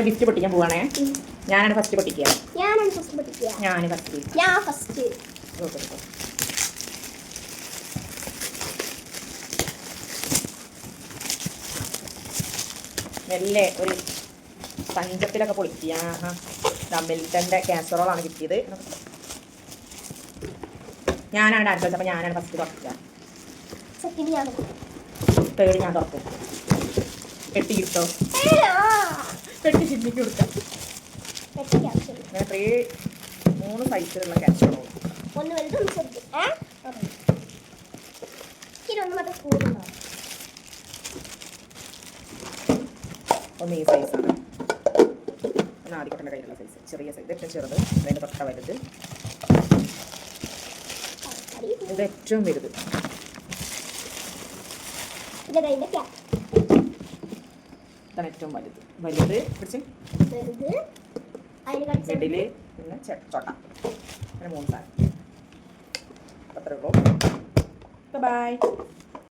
Gift പൊട്ടിക്കാൻ പോവാണേ. ഞാനാണ് ഫസ്റ്റ് പൊട്ടിക്കുക. ഞാൻ ഫസ്റ്റ്. മെല്ലെ ഒരു പഞ്ചത്തിലൊക്കെ പൊളിക്കുക. മിൽട്ടൻ്റെ കാസറോളാണ് കിട്ടിയത്. ഞാനാണ് ഡാൻസ് കളിച്ചത്, അപ്പോൾ ഞാനാണ് ഫസ്റ്റ് തുറക്കുക. തേർഡ് ഞാൻ തുറക്കും. പെട്ടി കിട്ടോ? പെട്ടി ചിമ്മിക്ക് കൊടുക്കാം. അങ്ങനെ 3 സൈസിലുള്ള കാസറോൾ. ഒന്ന് വലുതും ചെറുത്. ഒന്ന് ഈ സൈസാണ്. ഒന്ന് ആദ്യത്തെ കയ്യിലുള്ള സൈസ്, ചെറിയ സൈസ്. ഏറ്റവും ചെറുത്, അതിൻ്റെ തൊട്ട വലുത്, ഇത് ഏറ്റവും വലുത്. ഇതാണ് ഏറ്റവും വലുത്. വലുത് പിടിച്ച് മിഡില്, പിന്നെ ചോട്ട. അങ്ങനെ 3 സാധനം. അത്രേ ഉള്ളൂ. ബൈ.